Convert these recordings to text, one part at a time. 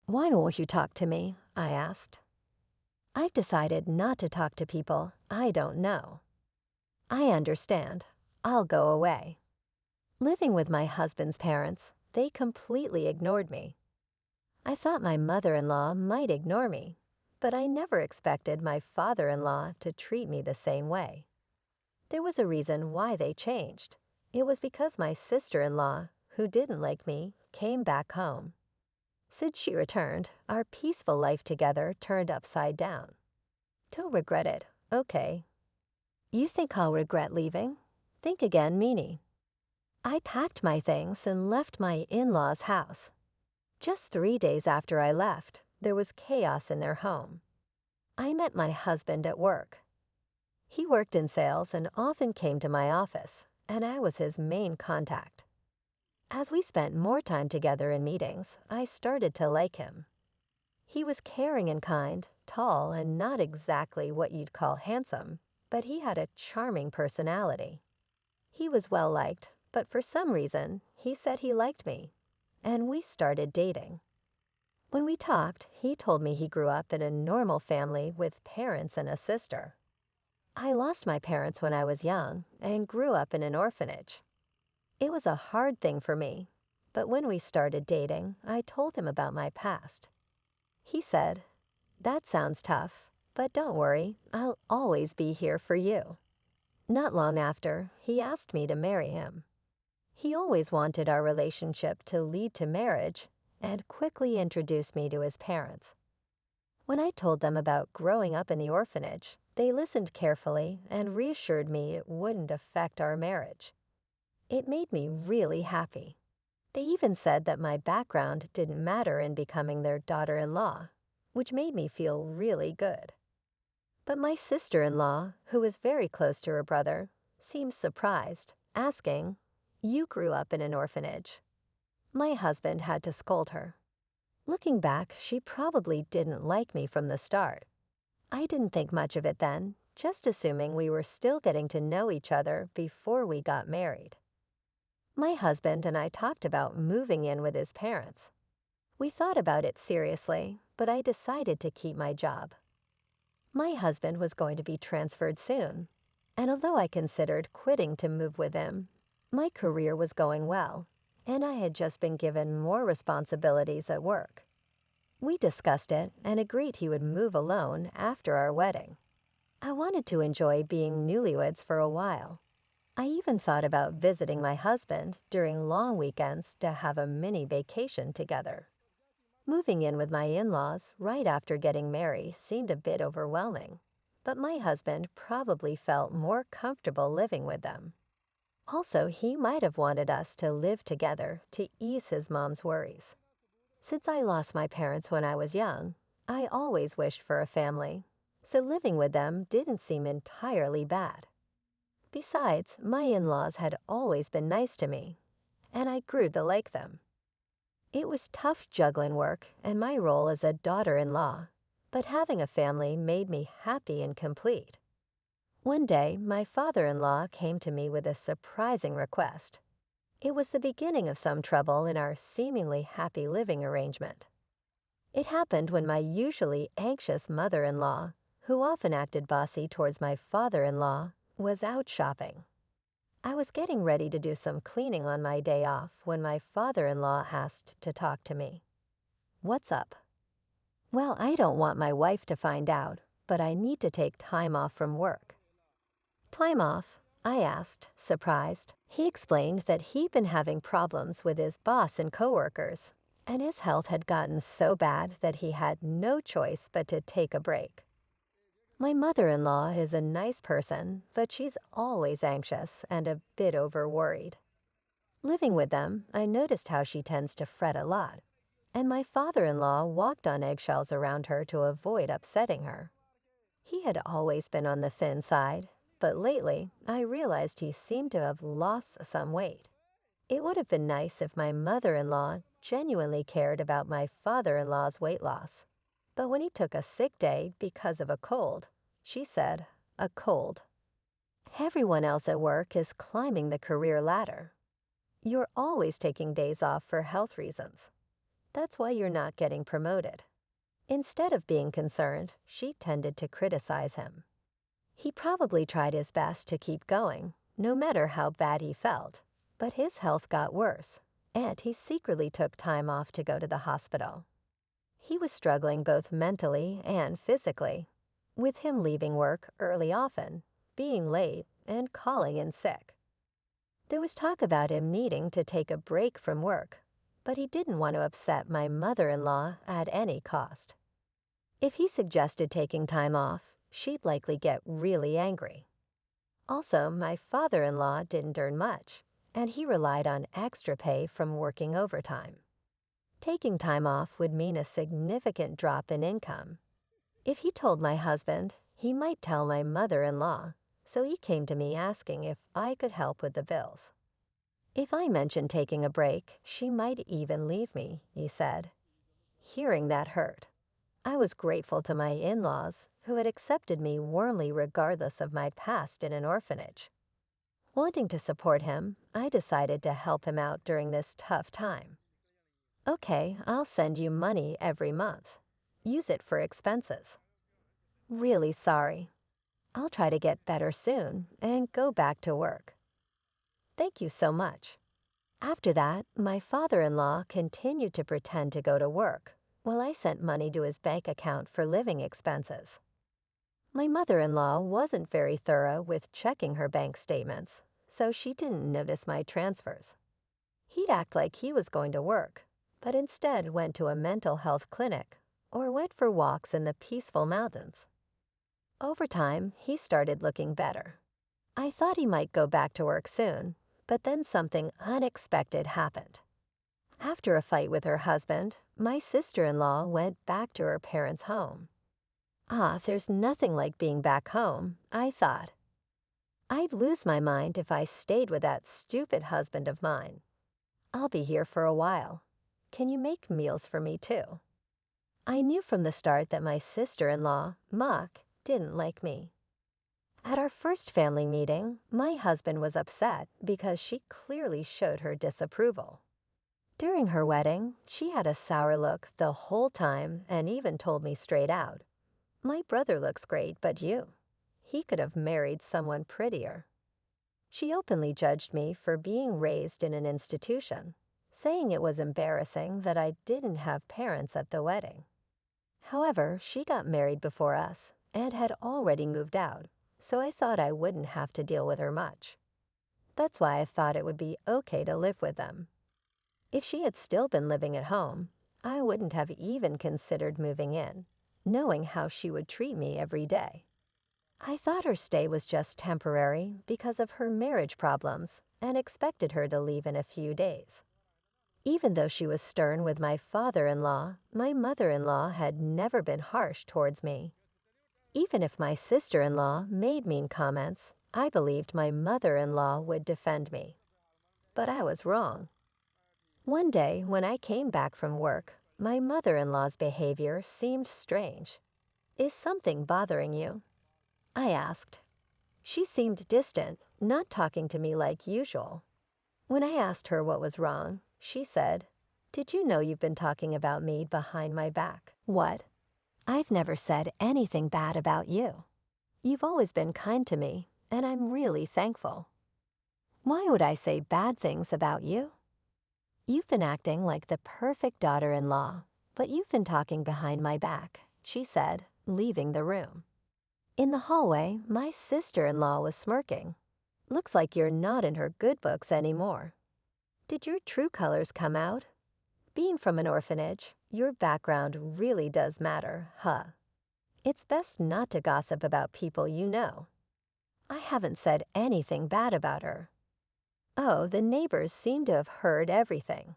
Why won't you talk to me? I asked. I've decided not to talk to people I don't know. I understand. I'll go away. Living with my husband's parents, they completely ignored me. I thought my mother-in-law might ignore me, but I never expected my father-in-law to treat me the same way. There was a reason why they changed. It was because my sister-in-law, who didn't like me, came back home. Since she returned, our peaceful life together turned upside down. Don't regret it, okay? You think I'll regret leaving? Think again, meanie. I packed my things and left my in-laws' house. Just 3 days after I left, there was chaos in their home. I met my husband at work. He worked in sales and often came to my office, and I was his main contact. As we spent more time together in meetings, I started to like him. He was caring and kind, tall, and not exactly what you'd call handsome, but he had a charming personality. He was well-liked, but for some reason, he said he liked me, and we started dating. When we talked, he told me he grew up in a normal family with parents and a sister. I lost my parents when I was young and grew up in an orphanage. It was a hard thing for me, but when we started dating, I told him about my past. He said, "That sounds tough, but don't worry, I'll always be here for you." Not long after, he asked me to marry him. He always wanted our relationship to lead to marriage and quickly introduced me to his parents. When I told them about growing up in the orphanage, they listened carefully and reassured me it wouldn't affect our marriage. It made me really happy. They even said that my background didn't matter in becoming their daughter-in-law, which made me feel really good. But my sister-in-law, who was very close to her brother, seemed surprised, asking, "You grew up in an orphanage." My husband had to scold her. Looking back, she probably didn't like me from the start. I didn't think much of it then, just assuming we were still getting to know each other before we got married. My husband and I talked about moving in with his parents. We thought about it seriously, but I decided to keep my job. My husband was going to be transferred soon, and although I considered quitting to move with him, my career was going well, and I had just been given more responsibilities at work. We discussed it and agreed he would move alone after our wedding. I wanted to enjoy being newlyweds for a while. I even thought about visiting my husband during long weekends to have a mini vacation together. Moving in with my in-laws right after getting married seemed a bit overwhelming, but my husband probably felt more comfortable living with them. Also, he might have wanted us to live together to ease his mom's worries. Since I lost my parents when I was young, I always wished for a family, so living with them didn't seem entirely bad. Besides, my in-laws had always been nice to me, and I grew to like them. It was tough juggling work and my role as a daughter-in-law, but having a family made me happy and complete. One day, my father-in-law came to me with a surprising request. It was the beginning of some trouble in our seemingly happy living arrangement. It happened when my usually anxious mother-in-law, who often acted bossy towards my father-in-law, was out shopping. I was getting ready to do some cleaning on my day off when my father-in-law asked to talk to me. "What's up?" "Well, I don't want my wife to find out, but I need to take time off from work." "Time off?" I asked, surprised. He explained that he'd been having problems with his boss and coworkers, and his health had gotten so bad that he had no choice but to take a break. My mother-in-law is a nice person, but she's always anxious and a bit over-worried. Living with them, I noticed how she tends to fret a lot, and my father-in-law walked on eggshells around her to avoid upsetting her. He had always been on the thin side, but lately I realized he seemed to have lost some weight. It would have been nice if my mother-in-law genuinely cared about my father-in-law's weight loss. But when he took a sick day because of a cold, she said, "A cold." Everyone else at work is climbing the career ladder. You're always taking days off for health reasons. That's why you're not getting promoted." Instead of being concerned, she tended to criticize him. He probably tried his best to keep going, no matter how bad he felt, but his health got worse, and he secretly took time off to go to the hospital. He was struggling both mentally and physically, with him leaving work early often, being late, and calling in sick. There was talk about him needing to take a break from work, but he didn't want to upset my mother-in-law at any cost. If he suggested taking time off, she'd likely get really angry. Also, my father-in-law didn't earn much, and he relied on extra pay from working overtime. Taking time off would mean a significant drop in income. If he told my husband, he might tell my mother-in-law, so he came to me asking if I could help with the bills. If I mentioned taking a break, she might even leave me, he said. Hearing that hurt. I was grateful to my in-laws, who had accepted me warmly regardless of my past in an orphanage. Wanting to support him, I decided to help him out during this tough time. "Okay, I'll send you money every month. Use it for expenses." "Really sorry. I'll try to get better soon and go back to work." "Thank you so much." After that, my father-in-law continued to pretend to go to work, while I sent money to his bank account for living expenses. My mother-in-law wasn't very thorough with checking her bank statements, so she didn't notice my transfers. He'd act like he was going to work, but instead went to a mental health clinic or went for walks in the peaceful mountains. Over time, he started looking better. I thought he might go back to work soon, but then something unexpected happened. After a fight with her husband, my sister-in-law went back to her parents' home. There's nothing like being back home, I thought. I'd lose my mind if I stayed with that stupid husband of mine. I'll be here for a while. Can you make meals for me too? I knew from the start that my sister-in-law, Mock, didn't like me. At our first family meeting, my husband was upset because she clearly showed her disapproval. During her wedding, she had a sour look the whole time and even told me straight out, "My brother looks great, but you. He could have married someone prettier." She openly judged me for being raised in an institution, saying it was embarrassing that I didn't have parents at the wedding. However, she got married before us and had already moved out, so I thought I wouldn't have to deal with her much. That's why I thought it would be okay to live with them. If she had still been living at home, I wouldn't have even considered moving in, knowing how she would treat me every day. I thought her stay was just temporary because of her marriage problems and expected her to leave in a few days. Even though she was stern with my father-in-law, my mother-in-law had never been harsh towards me. Even if my sister-in-law made mean comments, I believed my mother-in-law would defend me. But I was wrong. One day, when I came back from work, my mother-in-law's behavior seemed strange. "Is something bothering you?" I asked. She seemed distant, not talking to me like usual. When I asked her what was wrong, she said, "Did you know you've been talking about me behind my back?" "What?" "I've never said anything bad about you. You've always been kind to me, and I'm really thankful." "Why would I say bad things about you?" "You've been acting like the perfect daughter-in-law, but you've been talking behind my back," she said, leaving the room. In the hallway, my sister-in-law was smirking. "Looks like you're not in her good books anymore. Did your true colors come out? Being from an orphanage, your background really does matter, huh? It's best not to gossip about people you know." I haven't said anything bad about her. Oh, the neighbors seem to have heard everything.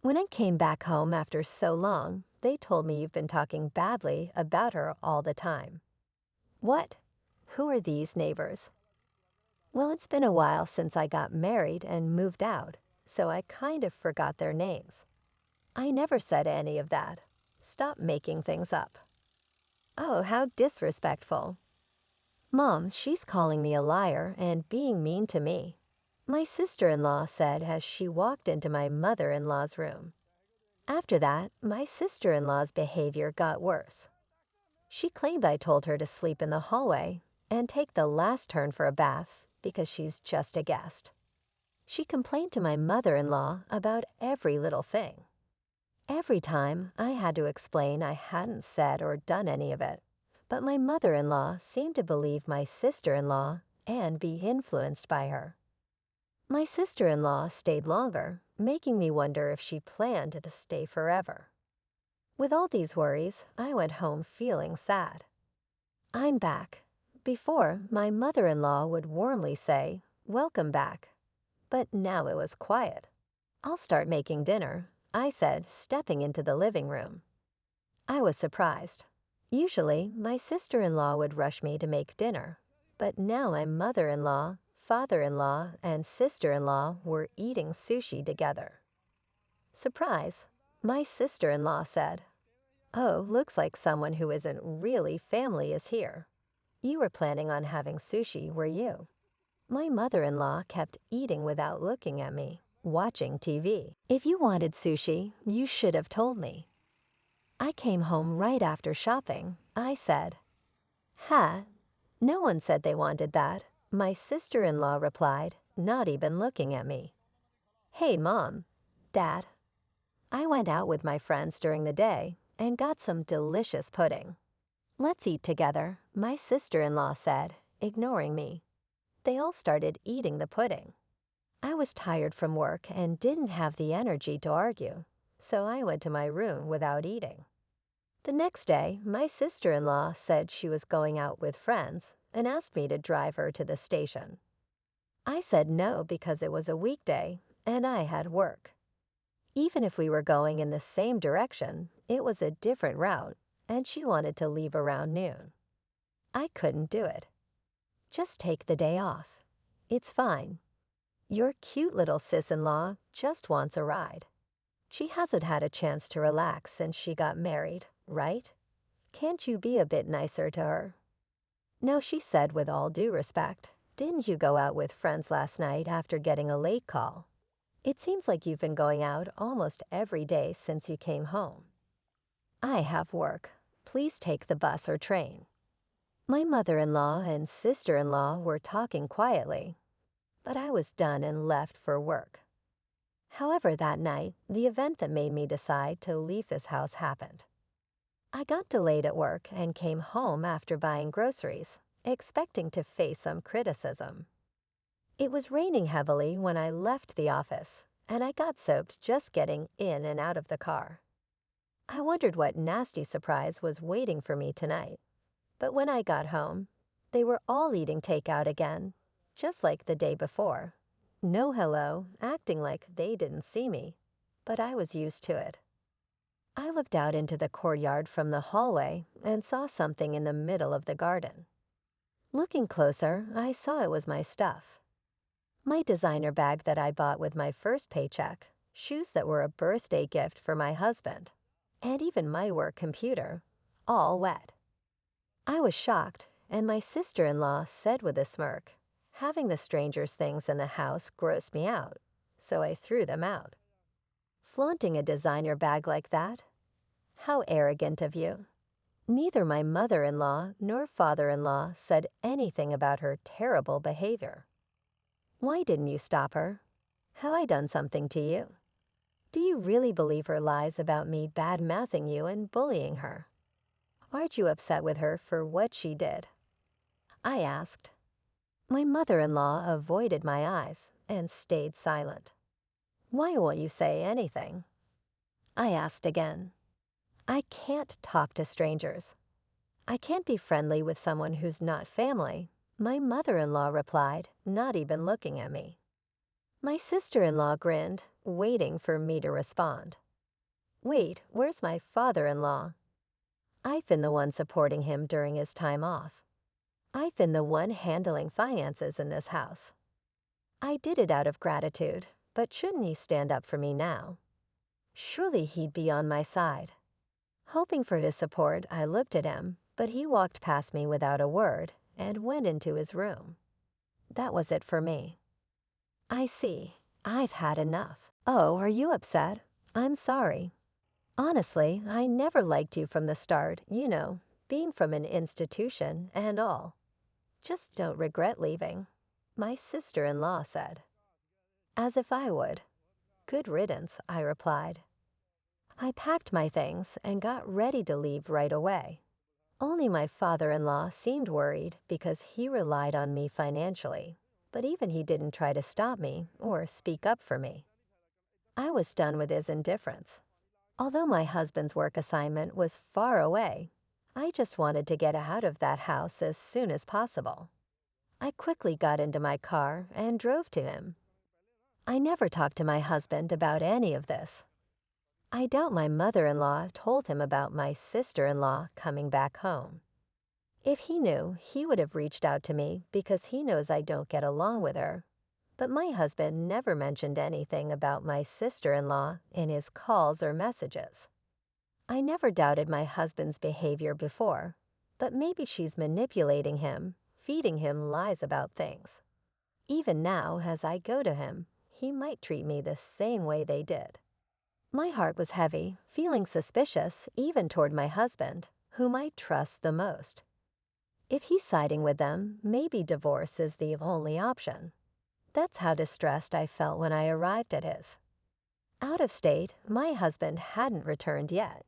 When I came back home after so long, they told me you've been talking badly about her all the time. What? Who are these neighbors? Well, it's been a while since I got married and moved out, so I kind of forgot their names. I never said any of that. Stop making things up. Oh, how disrespectful. Mom, she's calling me a liar and being mean to me. My sister-in-law said as she walked into my mother-in-law's room. After that, my sister-in-law's behavior got worse. She claimed I told her to sleep in the hallway and take the last turn for a bath because she's just a guest. She complained to my mother-in-law about every little thing. Every time, I had to explain I hadn't said or done any of it, but my mother-in-law seemed to believe my sister-in-law and be influenced by her. My sister-in-law stayed longer, making me wonder if she planned to stay forever. With all these worries, I went home feeling sad. I'm back. Before, my mother-in-law would warmly say, "Welcome back." But now it was quiet. "I'll start making dinner," I said, stepping into the living room. I was surprised. Usually, my sister-in-law would rush me to make dinner, but now my mother-in-law, father-in-law, and sister-in-law were eating sushi together. Surprise, my sister-in-law said, "Oh, looks like someone who isn't really family is here. You were planning on having sushi, were you?" My mother-in-law kept eating without looking at me, watching TV. "If you wanted sushi, you should have told me." "I came home right after shopping," I said. "Ha, no one said they wanted that," my sister-in-law replied, not even looking at me. "Hey, Mom, Dad, I went out with my friends during the day and got some delicious pudding. Let's eat together," my sister-in-law said, ignoring me. They all started eating the pudding. I was tired from work and didn't have the energy to argue, so I went to my room without eating. The next day, my sister-in-law said she was going out with friends and asked me to drive her to the station. I said no because it was a weekday and I had work. Even if we were going in the same direction, it was a different route, and she wanted to leave around noon. I couldn't do it. "Just take the day off. It's fine. Your cute little sis-in-law just wants a ride. She hasn't had a chance to relax since she got married, right? Can't you be a bit nicer to her?" "No," she said with all due respect. "Didn't you go out with friends last night after getting a late call? It seems like you've been going out almost every day since you came home." "I have work. Please take the bus or train." My mother-in-law and sister-in-law were talking quietly, but I was done and left for work. However, that night, the event that made me decide to leave this house happened. I got delayed at work and came home after buying groceries, expecting to face some criticism. It was raining heavily when I left the office, and I got soaked just getting in and out of the car. I wondered what nasty surprise was waiting for me tonight. But when I got home, they were all eating takeout again, just like the day before. No hello, acting like they didn't see me, but I was used to it. I looked out into the courtyard from the hallway and saw something in the middle of the garden. Looking closer, I saw it was my stuff. My designer bag that I bought with my first paycheck, shoes that were a birthday gift for my husband, and even my work computer, all wet. I was shocked, and my sister-in-law said with a smirk, "Having the strangers' things in the house grossed me out, so I threw them out." Flaunting a designer bag like that? How arrogant of you. Neither my mother-in-law nor father-in-law said anything about her terrible behavior. Why didn't you stop her? Have I done something to you? Do you really believe her lies about me bad-mouthing you and bullying her? Aren't you upset with her for what she did? I asked. My mother-in-law avoided my eyes and stayed silent. Why won't you say anything? I asked again. I can't talk to strangers. I can't be friendly with someone who's not family, my mother-in-law replied, not even looking at me. My sister-in-law grinned, waiting for me to respond. Wait, where's my father-in-law? I've been the one supporting him during his time off. I've been the one handling finances in this house. I did it out of gratitude, but shouldn't he stand up for me now? Surely he'd be on my side. Hoping for his support, I looked at him, but he walked past me without a word and went into his room. That was it for me. I see. I've had enough. Oh, are you upset? I'm sorry. Honestly, I never liked you from the start, being from an institution and all. Just don't regret leaving, my sister-in-law said. As if I would. Good riddance, I replied. I packed my things and got ready to leave right away. Only my father-in-law seemed worried because he relied on me financially, but even he didn't try to stop me or speak up for me. I was stunned with his indifference. Although my husband's work assignment was far away, I just wanted to get out of that house as soon as possible. I quickly got into my car and drove to him. I never talked to my husband about any of this. I doubt my mother-in-law told him about my sister-in-law coming back home. If he knew, he would have reached out to me because he knows I don't get along with her. But my husband never mentioned anything about my sister-in-law in his calls or messages. I never doubted my husband's behavior before, but maybe she's manipulating him, feeding him lies about things. Even now, as I go to him, he might treat me the same way they did. My heart was heavy, feeling suspicious even toward my husband, whom I trust the most. If he's siding with them, maybe divorce is the only option. That's how distressed I felt when I arrived at his. Out of state, my husband hadn't returned yet.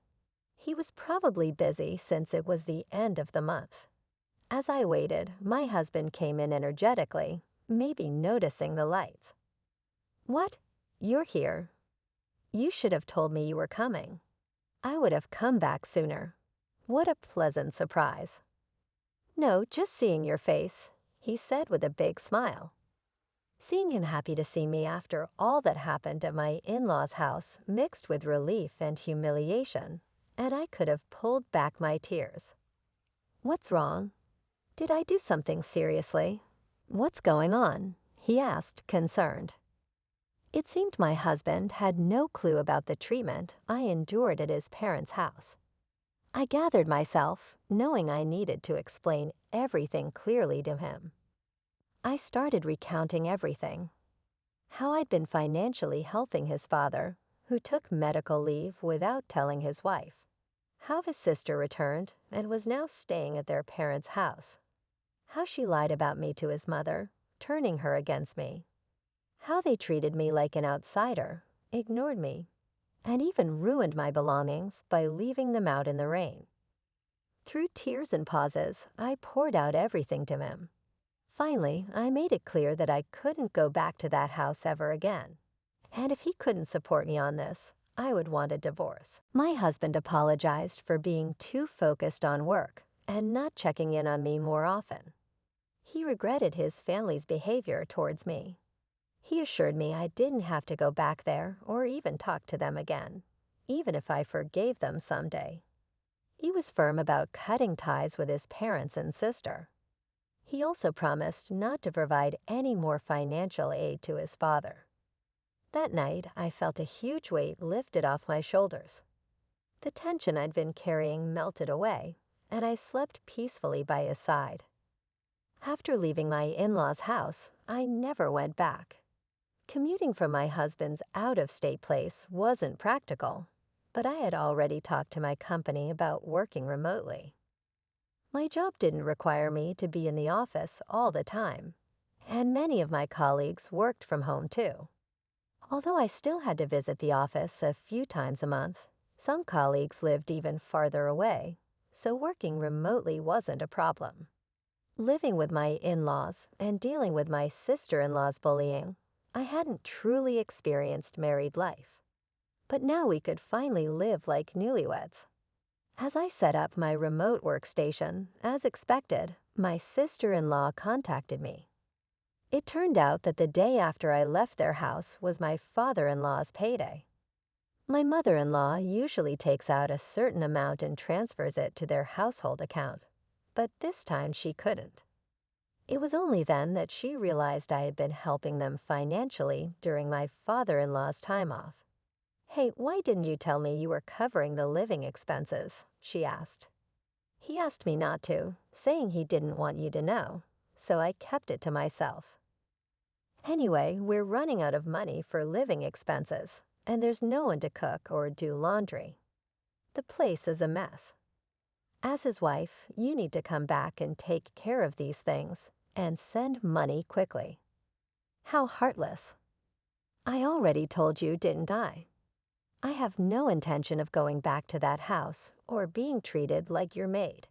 He was probably busy since it was the end of the month. As I waited, my husband came in energetically, maybe noticing the lights. "What? You're here. You should have told me you were coming. I would have come back sooner." What a pleasant surprise. "No, just seeing your face," he said with a big smile. Seeing him happy to see me after all that happened at my in-laws' house mixed with relief and humiliation, and I could have pulled back my tears. "What's wrong? Did I do something seriously? What's going on?" he asked, concerned. It seemed my husband had no clue about the treatment I endured at his parents' house. I gathered myself, knowing I needed to explain everything clearly to him. I started recounting everything. How I'd been financially helping his father, who took medical leave without telling his wife. How his sister returned and was now staying at their parents' house. How she lied about me to his mother, turning her against me. How they treated me like an outsider, ignored me, and even ruined my belongings by leaving them out in the rain. Through tears and pauses, I poured out everything to him. Finally, I made it clear that I couldn't go back to that house ever again. And if he couldn't support me on this, I would want a divorce. My husband apologized for being too focused on work and not checking in on me more often. He regretted his family's behavior towards me. He assured me I didn't have to go back there or even talk to them again, even if I forgave them someday. He was firm about cutting ties with his parents and sister. He also promised not to provide any more financial aid to his father. That night, I felt a huge weight lifted off my shoulders. The tension I'd been carrying melted away, and I slept peacefully by his side. After leaving my in-laws' house, I never went back. Commuting from my husband's out-of-state place wasn't practical, but I had already talked to my company about working remotely. My job didn't require me to be in the office all the time, and many of my colleagues worked from home too. Although I still had to visit the office a few times a month, some colleagues lived even farther away, so working remotely wasn't a problem. Living with my in-laws and dealing with my sister-in-law's bullying, I hadn't truly experienced married life. But now we could finally live like newlyweds. As I set up my remote workstation, as expected, my sister-in-law contacted me. It turned out that the day after I left their house was my father-in-law's payday. My mother-in-law usually takes out a certain amount and transfers it to their household account, but this time she couldn't. It was only then that she realized I had been helping them financially during my father-in-law's time off. "Hey, why didn't you tell me you were covering the living expenses?" she asked. He asked me not to, saying he didn't want you to know, so I kept it to myself. Anyway, we're running out of money for living expenses, and there's no one to cook or do laundry. The place is a mess. As his wife, you need to come back and take care of these things and send money quickly. How heartless. I already told you, didn't I? I have no intention of going back to that house or being treated like your maid.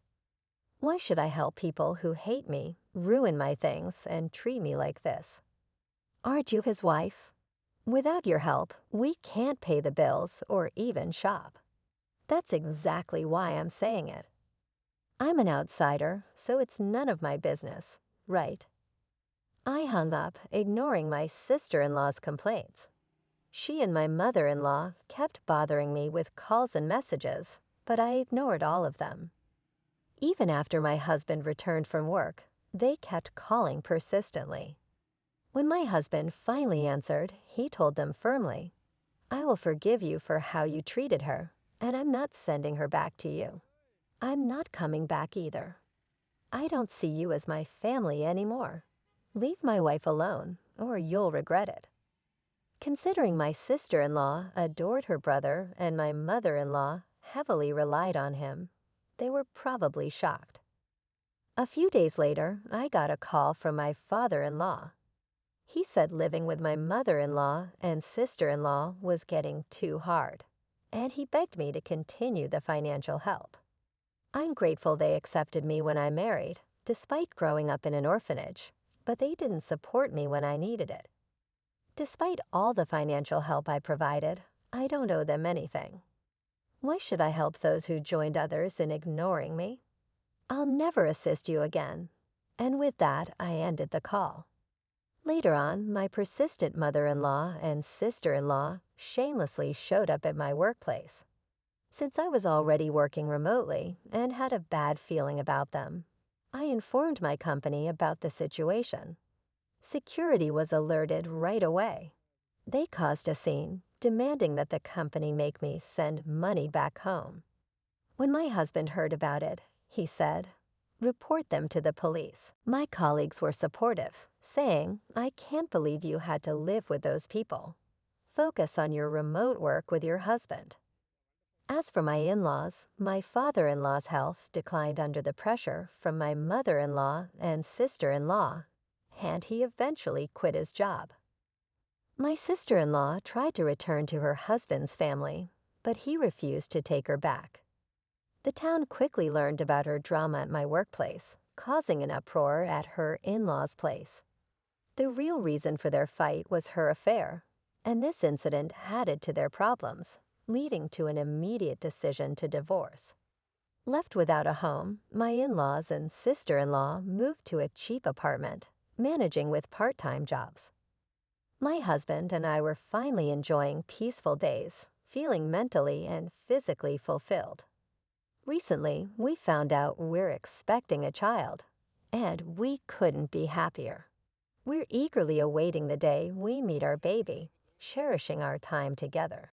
Why should I help people who hate me, ruin my things, and treat me like this? Aren't you his wife? Without your help, we can't pay the bills or even shop. That's exactly why I'm saying it. I'm an outsider, so it's none of my business, right? I hung up, ignoring my sister-in-law's complaints. She and my mother-in-law kept bothering me with calls and messages, but I ignored all of them. Even after my husband returned from work, they kept calling persistently. When my husband finally answered, he told them firmly, "I will forgive you for how you treated her, and I'm not sending her back to you. I'm not coming back either. I don't see you as my family anymore. Leave my wife alone, or you'll regret it." Considering my sister-in-law adored her brother and my mother-in-law heavily relied on him, they were probably shocked. A few days later, I got a call from my father-in-law. He said living with my mother-in-law and sister-in-law was getting too hard, and he begged me to continue the financial help. I'm grateful they accepted me when I married, despite growing up in an orphanage, but they didn't support me when I needed it. Despite all the financial help I provided, I don't owe them anything. Why should I help those who joined others in ignoring me? I'll never assist you again. And with that, I ended the call. Later on, my persistent mother-in-law and sister-in-law shamelessly showed up at my workplace. Since I was already working remotely and had a bad feeling about them, I informed my company about the situation. Security was alerted right away. They caused a scene, demanding that the company make me send money back home. When my husband heard about it, he said, "Report them to the police." My colleagues were supportive, saying, "I can't believe you had to live with those people. Focus on your remote work with your husband." As for my in-laws, my father-in-law's health declined under the pressure from my mother-in-law and sister-in-law, and he eventually quit his job. My sister-in-law tried to return to her husband's family, but he refused to take her back. The town quickly learned about her drama at my workplace, causing an uproar at her in-laws' place. The real reason for their fight was her affair, and this incident added to their problems, leading to an immediate decision to divorce. Left without a home, my in-laws and sister-in-law moved to a cheap apartment, managing with part-time jobs. My husband and I were finally enjoying peaceful days, feeling mentally and physically fulfilled. Recently, we found out we're expecting a child, and we couldn't be happier. We're eagerly awaiting the day we meet our baby, cherishing our time together.